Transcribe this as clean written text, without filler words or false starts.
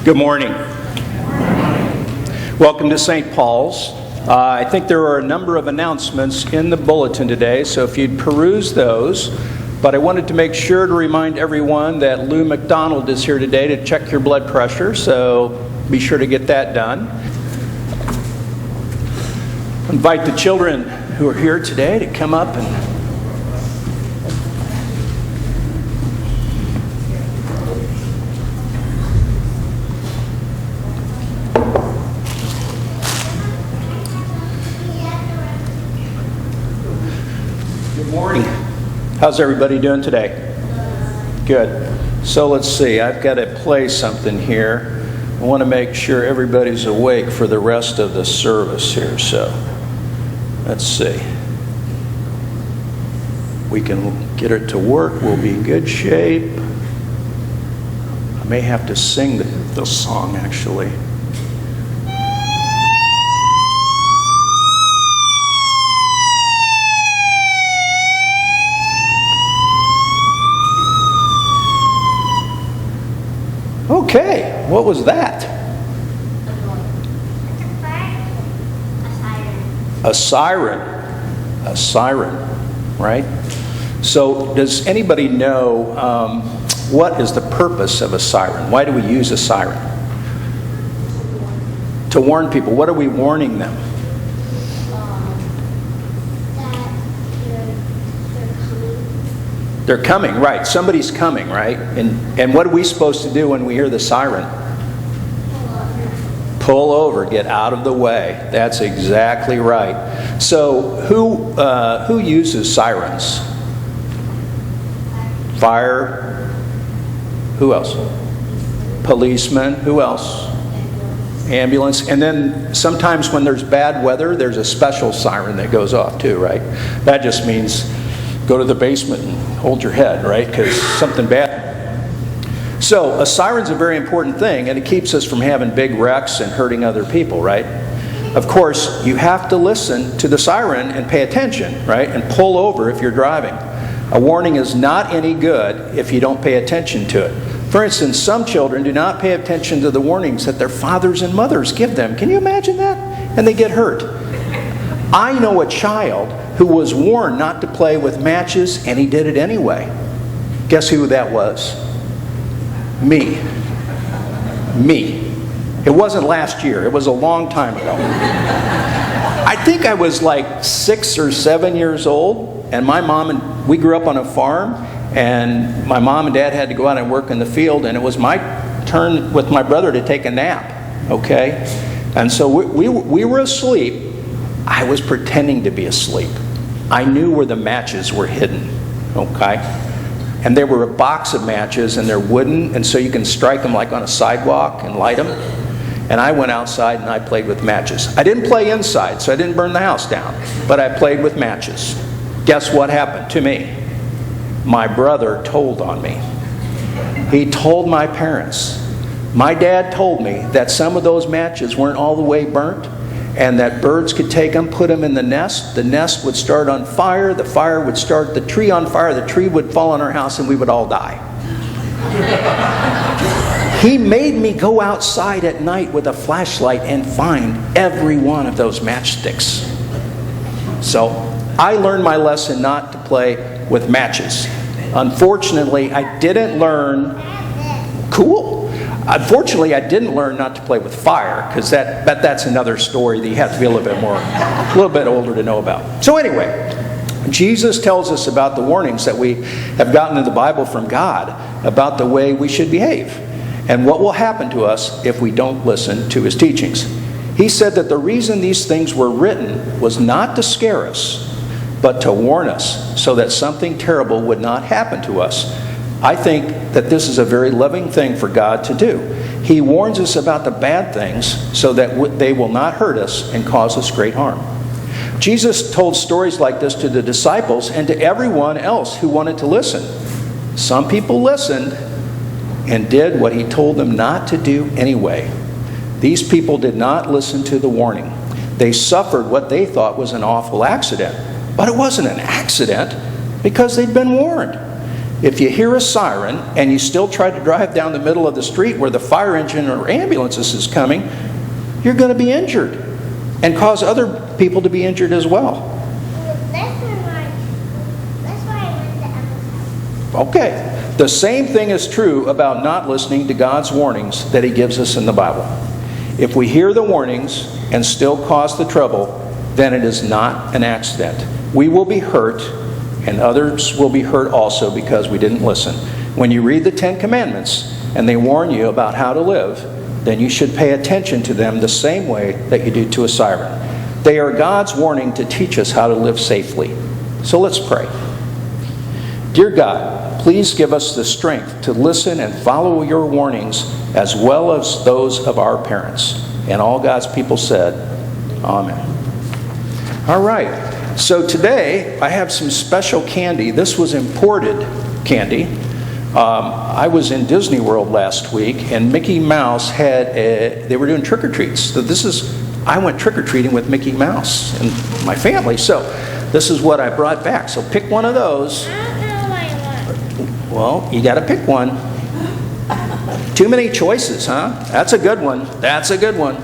Good morning. Welcome to St. Paul's. I think there are a number of announcements in the bulletin today, so if you'd peruse those. But I wanted to make sure to remind everyone that Lou McDonald is here today to check your blood pressure, so be sure to get that done. Invite the children who are here today to come up and morning. How's everybody doing today? Good. So let's see. I've got to play something here. I want to make sure everybody's awake for the rest of the service here. So let's see. We can get it to work. We'll be in good shape. I may have to sing the song actually. Okay, what was that? A siren. A siren, right? So does anybody know what is the purpose of a siren? Why do we use a siren? To warn people. What are we warning them? They're coming, right. Somebody's coming, right? And what are we supposed to do when we hear the siren? Pull over, get out of the way. That's exactly right. So who uses sirens? Fire. Who else? Policemen. Who else? Ambulance. And then sometimes when there's bad weather, there's a special siren that goes off too, right? That just means go to the basement and hold your head, right? Because something bad. So a siren's a very important thing, and it keeps us from having big wrecks and hurting other people, right? Of course, you have to listen to the siren and pay attention, right? And pull over if you're driving. A warning is not any good if you don't pay attention to it. For instance, some children do not pay attention to the warnings that their fathers and mothers give them. Can you imagine that? And they get hurt. I know a child who was warned not to play with matches, and he did it anyway. Guess who that was? Me. It wasn't last year. It was a long time ago. I think I was like 6 or 7 years old, and we grew up on a farm, and my mom and dad had to go out and work in the field, and it was my turn with my brother to take a nap, okay? And so we were asleep. I was pretending to be asleep. I knew where the matches were hidden, okay? And there were a box of matches, and they're wooden, and so you can strike them like on a sidewalk and light them. And I went outside and I played with matches. I didn't play inside, so I didn't burn the house down, but I played with matches. Guess what happened to me? My brother told on me. He told my parents. My dad told me that some of those matches weren't all the way burnt, and that birds could take them, put them in the nest would start on fire, the fire would start the tree on fire, the tree would fall on our house, and we would all die. He made me go outside at night with a flashlight and find every one of those matchsticks. So I learned my lesson not to play with matches. Unfortunately, I didn't learn Unfortunately, I didn't learn not to play with fire, because that's another story that you have to be a little bit older to know about. So anyway, Jesus tells us about the warnings that we have gotten in the Bible from God about the way we should behave and what will happen to us if we don't listen to his teachings. He said that the reason these things were written was not to scare us, but to warn us so that something terrible would not happen to us. I think that this is a very loving thing for God to do. He warns us about the bad things so that they will not hurt us and cause us great harm. Jesus told stories like this to the disciples and to everyone else who wanted to listen. Some people listened and did what he told them not to do anyway. These people did not listen to the warning. They suffered what they thought was an awful accident. But it wasn't an accident because they'd been warned. If you hear a siren and you still try to drive down the middle of the street where the fire engine or ambulances is coming, you're going to be injured and cause other people to be injured as well. That's why I went to Emma's house. Okay. The same thing is true about not listening to God's warnings that He gives us in the Bible. If we hear the warnings and still cause the trouble, then it is not an accident. We will be hurt, and others will be hurt also because we didn't listen. When you read the Ten Commandments and they warn you about how to live, then you should pay attention to them the same way that you do to a siren. They are God's warning to teach us how to live safely. So let's pray. Dear God, please give us the strength to listen and follow your warnings as well as those of our parents. And all God's people said, Amen. All right. So today, I have some special candy. This was imported candy. I was in Disney World last week, and Mickey Mouse they were doing trick-or-treats. So I went trick-or-treating with Mickey Mouse and my family. So this is what I brought back. So pick one of those. I don't know what I want. Well, you got to pick one. Too many choices, huh? That's a good one. That's a good one.